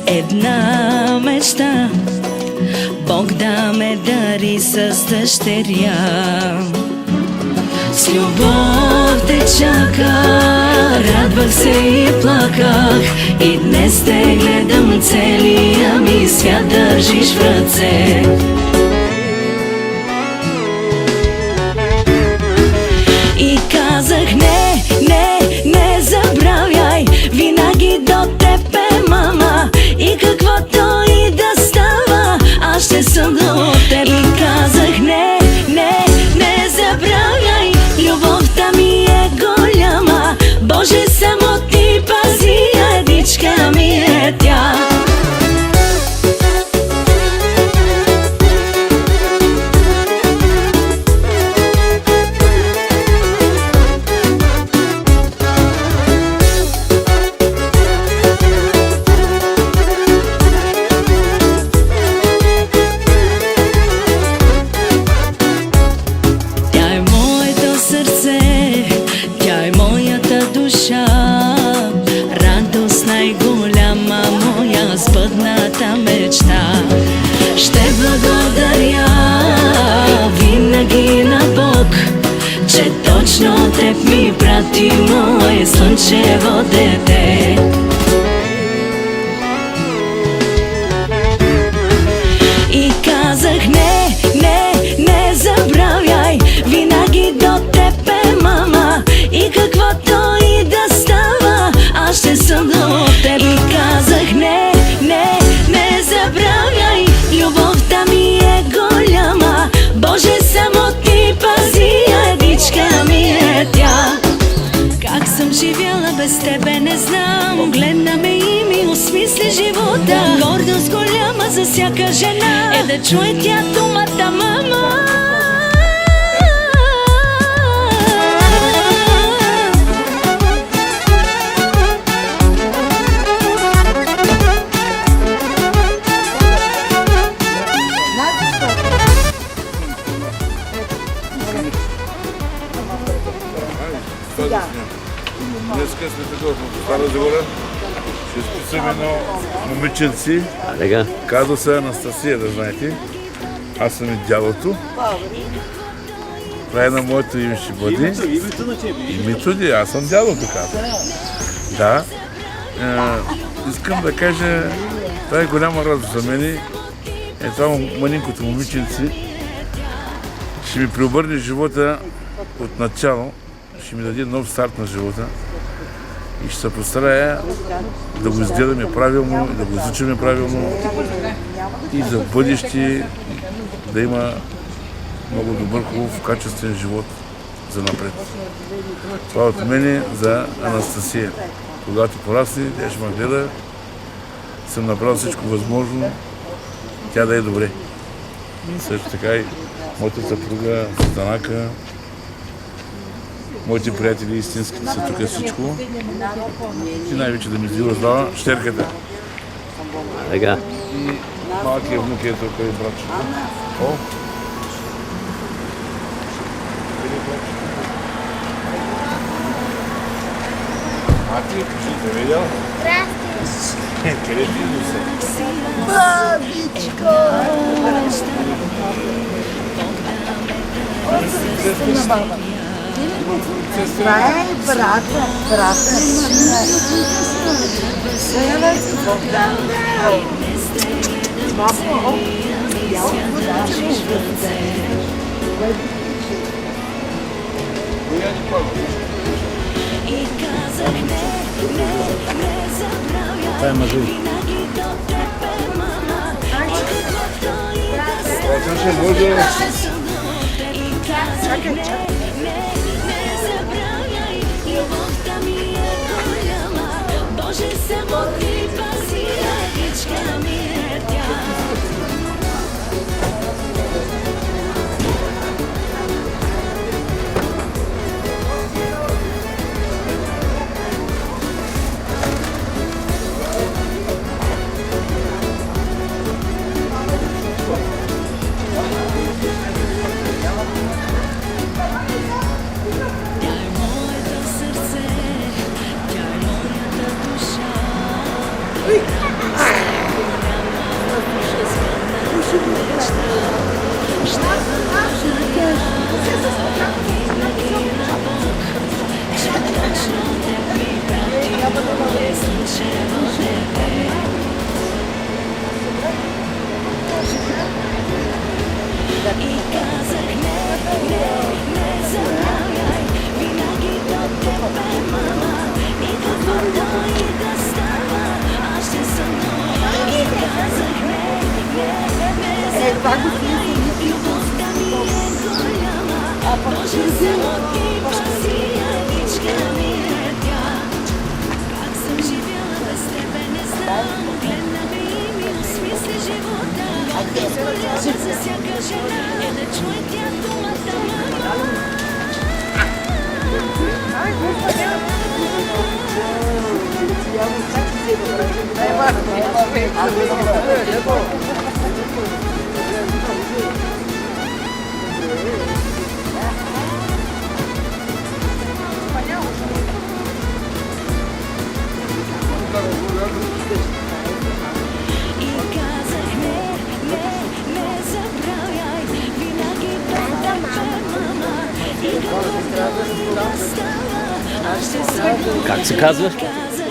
Една мечта Бог да ме дари с дъщеря. С любов те чаках, радвах се и плаках, и днес те гледам, целия ми свят държиш в ръце. И казах не, не, не забравяй, винаги до теб е мама, и каквото и да става, аз ще съм до теб. И казах не, не, не забравяй, любовта ми е голяма, Боже, само ти пази, едичка ми е тя. Радост най-голяма моя, сбъдната мечта. Ще благодаря винаги на Бог, че точно теб ми прати, мое слънчево дете. И казах не, не, не забравяй, винаги до теб е мама, и каквото и да става, аз ще съм до теб. И казах не, не, не забравяй, любовта ми е голяма, Боже, само ти пази, едичка ми е тя. Как съм живяла без тебе не знам, гледна ме и ми осмисли живота. Гордост голяма за всяка жена е да чуе тя думата мама. Днеска сме така от Стара Загора. Ще спусим едно момиченци. Казва се Анастасия, да знаете. Аз съм и дядото. Това е на моето име ще бъде. Името ли? Аз съм дядото, казва. Да. Искам да кажа, това е голяма радост за мен. Това маленькото момиченци ще ми преобърне живота от начало. Ще ми даде нов старт на живота и ще се постарая да го изгледаме правилно, да го изучиме правилно и за бъдеще да има много добър, хубав, качествен живот за напред. Това от мене за Анастасия. Когато порасне, тя ще ме гледа, съм направил всичко възможно тя да е добре. Също така и моята съпруга Светанака, моите приятели истинските са тук всичко. И най-вече да ми здива здрава щерката. И малкият внук е тук и братчето. О! Мати, кажи, те видял? Здрасти! Къде ти идва се? Бабичко! Сестра на баба. Това е брата. Това е мъжи. Чакай. Боже, само ти пази, едичка ми е тя. И казах не забравяй, винаги до тебе, мама. И каквото и да става, аз ще съм нова. И казах не забравяй, любовта ми е голяма. Може само ти паси, яничка ми е тя. Как съм живяла без тебе, не знам. Гледна ми и ми осмисли живота. Разполяжа за всяка жена, е да чуе тя думата мама. И казах не забравяй, винаги до тебе, мама. И каквото и да става, аз ще съм. Как се казва? Казах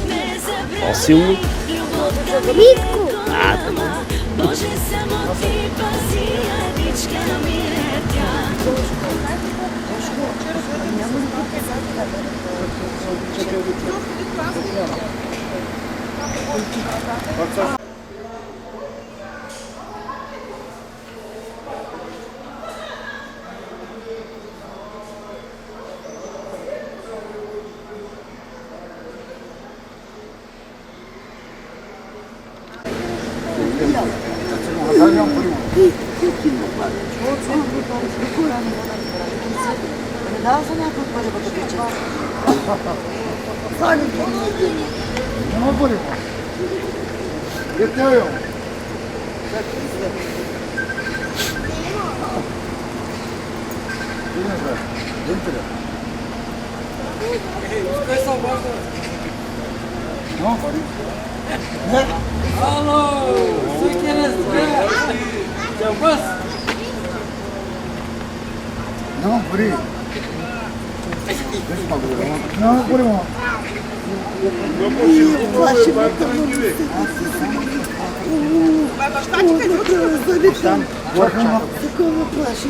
не забравяй, По-силно? любовта ми е голяма. така. Боже, само ти пази, яничка ми е тя. Дава се някой пари да обича. Няма пари. Къде е? Няма пари. Alo, si quieres ver? ¿Qué pasa? Няма пари. Няма пари, мама. Такова плаши.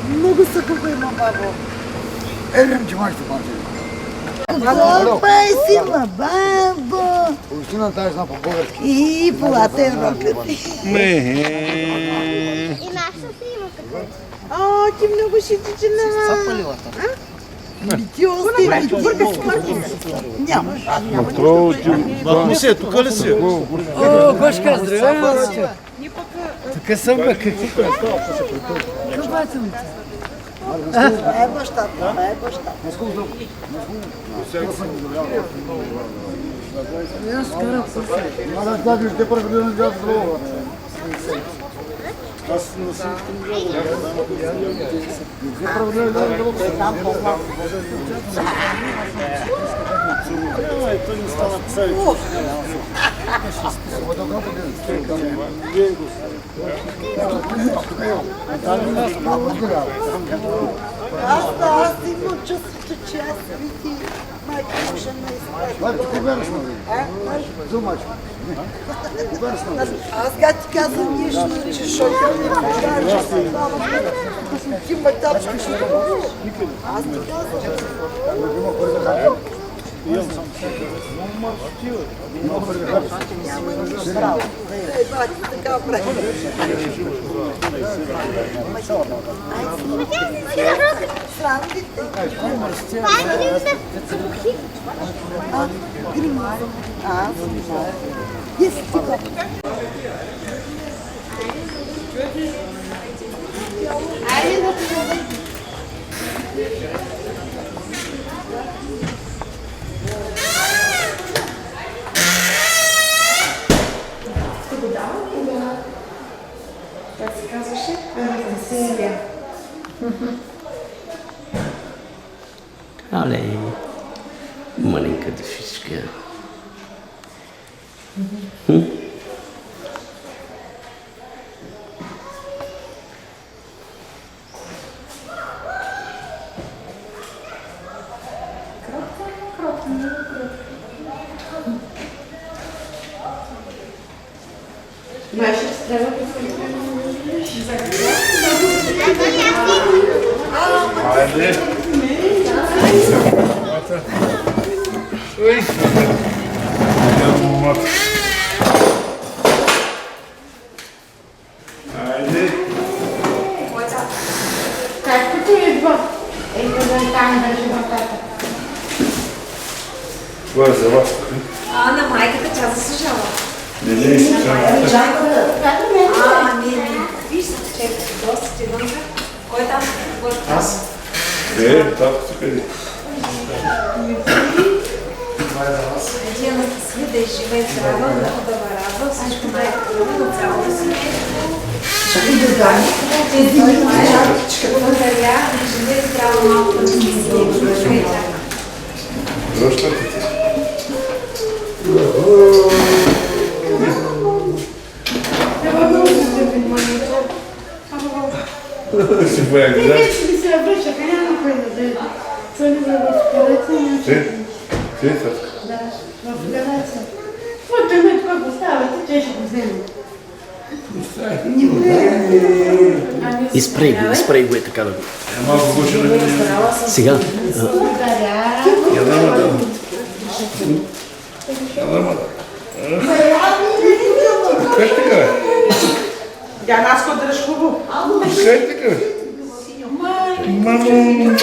Много са купа има, бабо. Елем, че мачте панче. Колпа е сила, бабо. Устина тази зна по-български. И платен рокът. И наша си има така. О, ти много шитичена, мама. Ти остиви, нямаш. Мусия, тук ли си? О, Гошка, здравей! Тук съм бе, какви? Това е бащата, това е бащата. Мада да виж, те прегодено да зло. Аз имам чувството, че аз вики майка ще ме изпрати. Аз га ти казвам нещо, че шофьор не покажа. Ти ме тапчка ще покажеш. Аз ти казвам. Няма нищо право. Ей, бати, така прави. Срамвите. Грима. Аз знам. Еси така. Айде да ти Как се казваше? Веселия. Але, маленька душичка. Haydi. Ой. Haydi. Както идва. Да там държи батата. Това е за вас. На майката тя заслужава. Не, Не. Вижте, че гостите вънка. Кой там? Аз. татко си къде? Надия на си да изживее здрава, много да ме радва, всичко най-хубаво на цялото си. Благодаря, да живее здрава малко да си си. Грошката ти. Си боях, да? се обръща, няма кой да даде. Той не в операция. Ти, татко. Да, в операция. Твоето име това поставяте, те ще го вземат. Изпрей го е така да го. Малко гуша на мен. Сега. Благодаря. Я дама да. Я дама да. Как така, бе? Я нас кой дръж хубаво. Как така, бе? Мамо.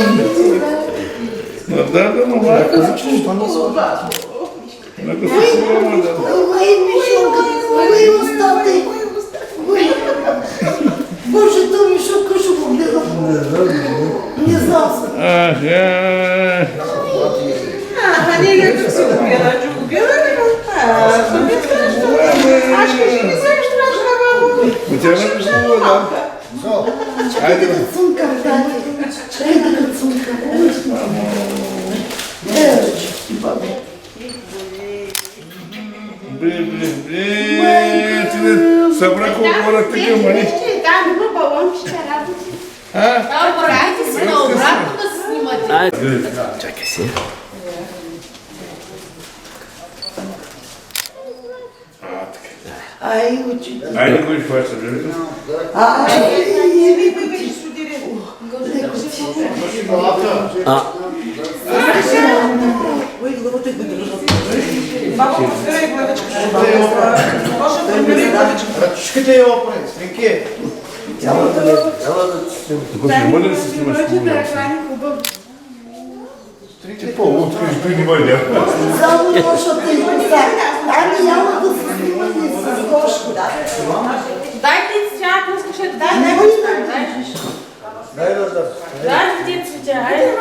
Да, мама. Нека се хубава, да. Ой, Мишо, ой, остате. Боже, то Мишо, какво ще го гледам? Не знам. Ние как си го гледа? Че го гледа ли? Аз ще ми вземеш това. Тя ме познава, да. Айде да цункам, дайте. Айде да цункам. Ти не събра колко хора такива мани. Там има балончета, работи. Правите си на обратно да се снимате. Чакай си. Ай, учи. Айде го изхваща, бе. Ръчките я опре, стринки. Може ли да се снимаш хубаво? Ти по-лудки, ти не бъде. Само Гошата и Коса. Ами няма да се снимаме с Гошко. Дайте цветя, ако искаш да Дай, дайте. дай. Дайте ти цветя, айде.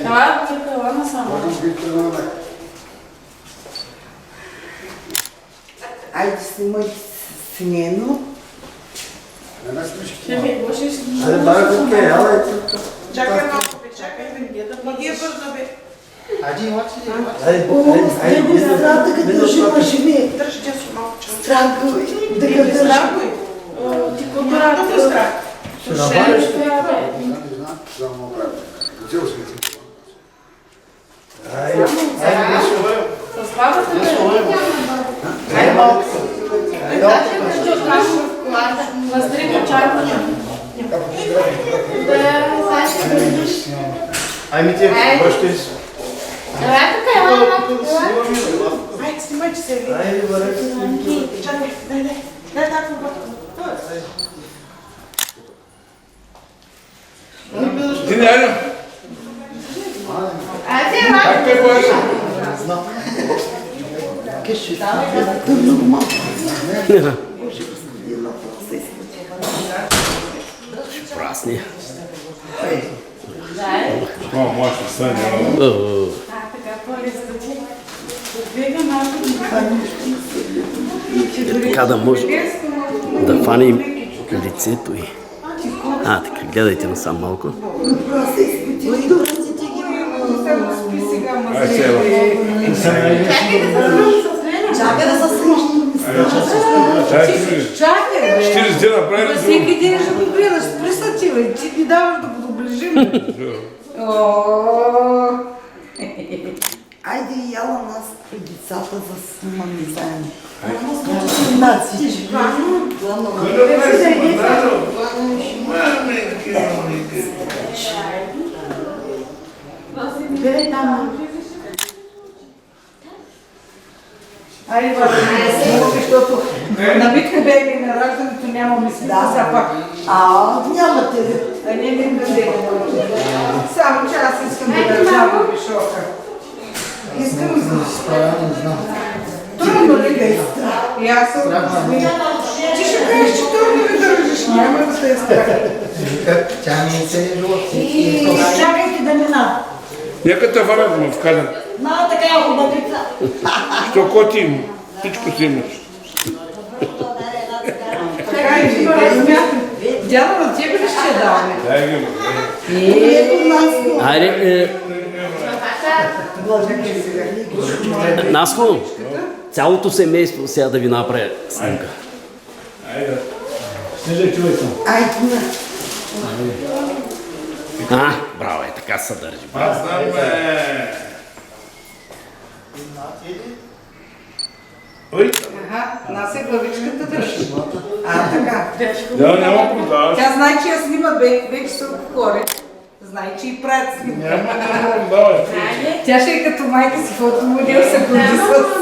Давай, покрива насам. Айде снимай смено. Ще ми бъдеш. Чакай малко, чакай да гледам. Иди бързо, бе. С него страх да га държи на живе. Държи тя си малко. Страх да га държи. Ти културата е страх. С бабата бе. Айде малко. Ще откажа в колата. Въздри почарвата. Айде ти, връщай се. Давай така, ела. Айде, снимай, че се види. Айде, върви. Чакай, дай так на Ти не айде. Айде, Как те бъде? Кеше, да много малко. Прасни. О, може да стане. така по-лесно ти. Бега малко. Така да може да фаним лицето й. Така, гледайте насам малко. Ай, сега. Чакай да се срещнем с Лена. Чакай да се срещнем. Чакай, бе. 40 дена прави ли Всеки ден ще го гледаш. Присъти, бе. Ти ни даваш да го доближим. Айде и яла нас при децата за снимаме заедно. На всички. Гледай там. Айде, бабе, защото на битка беги на раждането нямаме смисъл сега пак. Нямате ли? А не ми даде. Само че аз искам да държавам вишока. Искам да трудно ли га е страх? И аз съм ти ще кажеш, че трудно ли държиш? Няма да те е страх. Тя ми е целият живот. И чакайте да мина. Нека те варят му вкарат. На така хубавица. Що коти им? Всичко си имаш. Така и ти го размятам. Дядо, на тебе ли ще даваме? Дай ги, Ето нас. Айде, Наско, цялото семейство сега да ви направя снимка. Слежай, човека. Айде на. Браво, е така се държи. Аз знам, Ой, Нас е главичката държи. Така. да, няма продаваш. Тя знае, че я снима вече са хора. Знае, че и правят снимка. Няма продаваш. Тя ще е като майка си фотомодел, се годи с...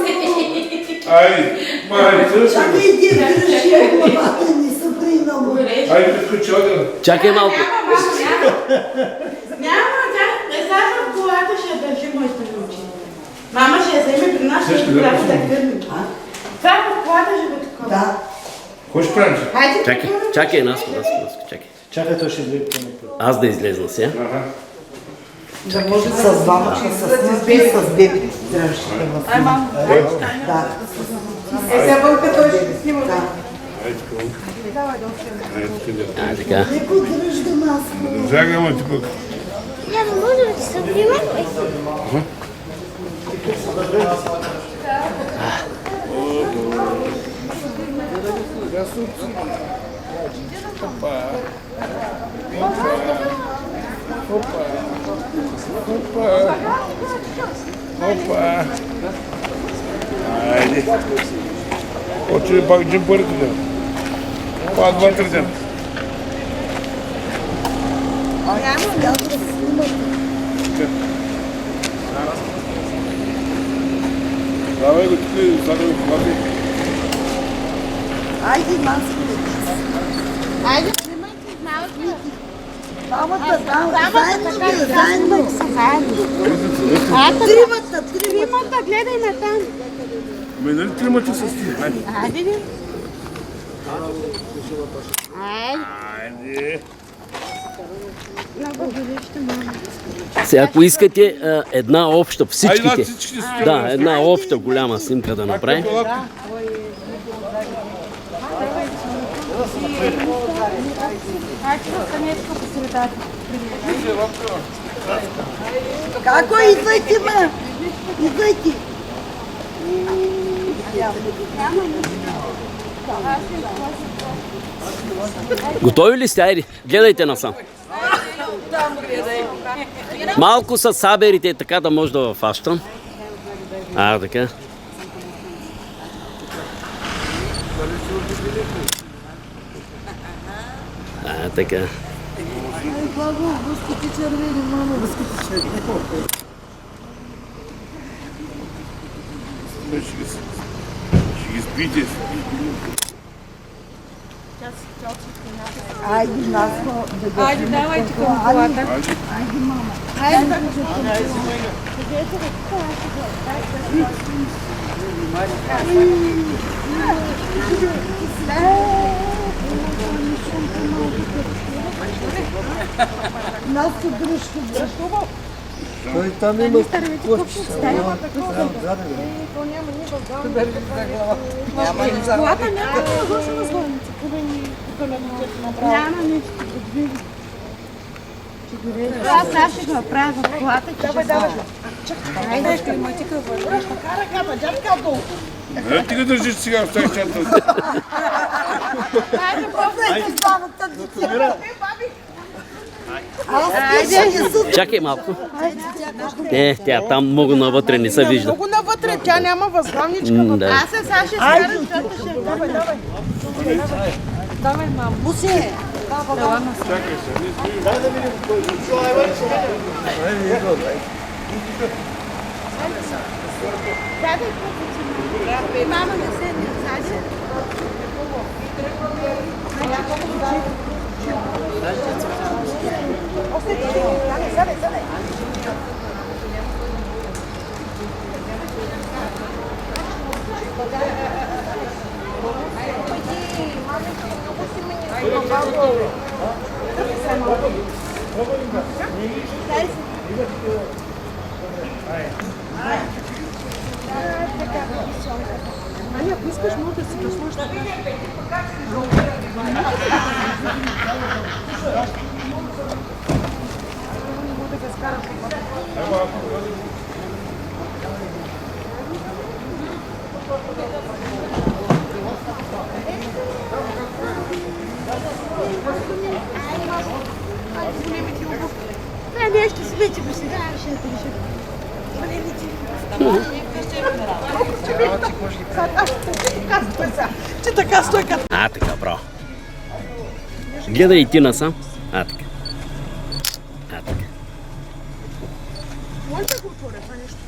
Айде, майде, Чакай, иди, греши главата, не са при много. айде, приключи огън. Чакай малко. Няма, тя не знае в колата ще държи моите ключи. Мама ще я вземе при нас, ще Също я да да пусне. гърне. Това в колата ще бъде такова. Да. Кой ще правиш? Хайде, Чакай, Наско, чакай. Чакай, той ще влезе по напред. Аз да излезна сега. Да може С двама ще се снимки, с бебите трябваше да ме ай, мамо. Да. сега бълка той ще снима. Така. Не подръжда нас. Загаме ти пък. Я не може да се приема. Опа. Айде. Отче пак джимпърите да. Пак вътре да. Давай го тук, слагай го хвати. Айде нас. Айде, снимайте малки. Двамата, заедно. Тримата, гледай на там. Ами нали тримата с ти? Айде. Айде, де. Айде. Айде. Много гореща, мама. Сега, ако искате една обща, Айде, всичките. всички си Да, една обща голяма снимка да направим. Айде, останете по средата. Како идвайте, ме? Идвайте. Готови ли сте? Айде, гледайте насам. Малко са саберите, така да може да фащам. Така. Така. Възките червени, мама, възките червени. Ще ги спите. Айде, нас, да го... Айде, давайте към колата. Айде, мама. Нас се дръжка. Той там има Колата няма външна възглавница. Няма нищо. Аз сега ще го направя в колата, че ще Давай. Айде, Кара, дядка долу. Не, ти го държиш сега в тази чата. Чакай малко. Тя там много навътре не се вижда. Много навътре, тя няма възглавничка. Да. Аз се сега ще скарам, защото ще... Давай, мамо. Мусе. мама не се не знаеше. Аня, ако искаш, може да си послушаш. Това нещо си вече го сега ще реши. Че така стойка. Така, браво. Гледай и ти насам. Така. Така. Може да го отворя това нещо?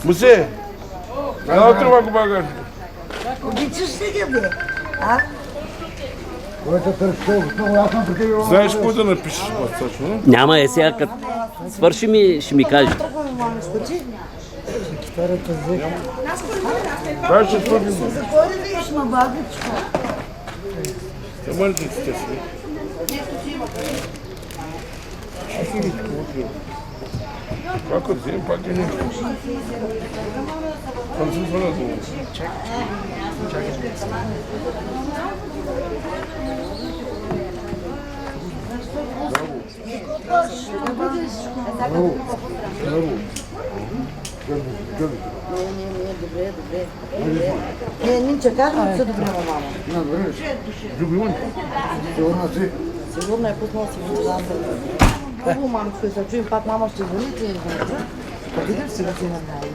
Мусе, едно тръба го багаж. Обичаш ли ги, бе? А? Знаеш какво да напишеш по-точно? Няма сега, като свърши ми, ще ми кажеш. Да, ще свършим. Затвори ли ма, бабичко? Мънтиците си. Пак отзем, пак е нещо. Съм се звъна долу. Не, Нинче, казвам се добре на мама. Сигурно е пуснал си вентилатор. Първо, мамичко, се чуем пак, мама ще звъни, ти не знаете. Къде си да си надай?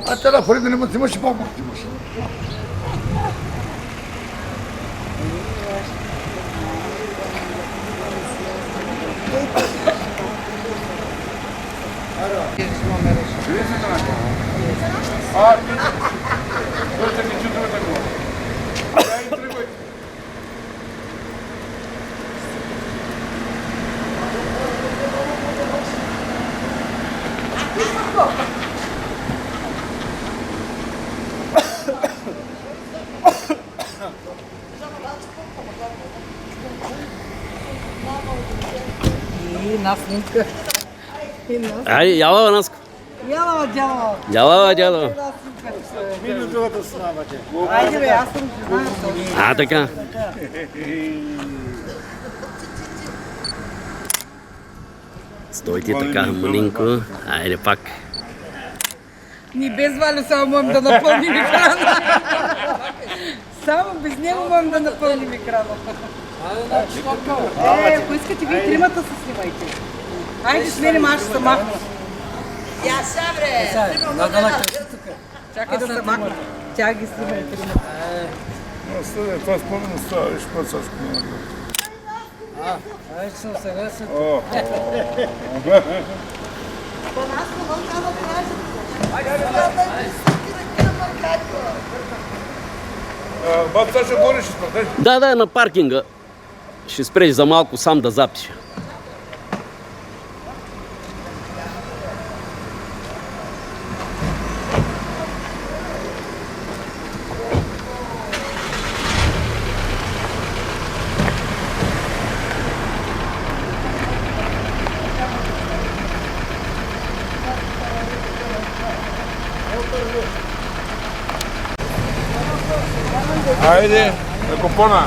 А телефони да не имаш и по-малко имаш. И нас Нинка. Айде, яла, Наско. Яла, дяло. Яла. Айде, бе, аз съм жена. Така. Стойте така, маленько. Айде пак. Ни без Валя само можем да напълним екрана. Само без него можем да напълним екрана. Ако искате вие тримата се снимайте. Айде, сменим, аз ще се махна. Я са, бре. Чакай да се махна. Тя ги снимай тримата. Това спомена става, виж какво Сашко не е. Ай, съм съгласен. Бат Саша горе ще спрете. Да, на паркинга. Ще спреш за малко сам да запиша. Айде, на купона!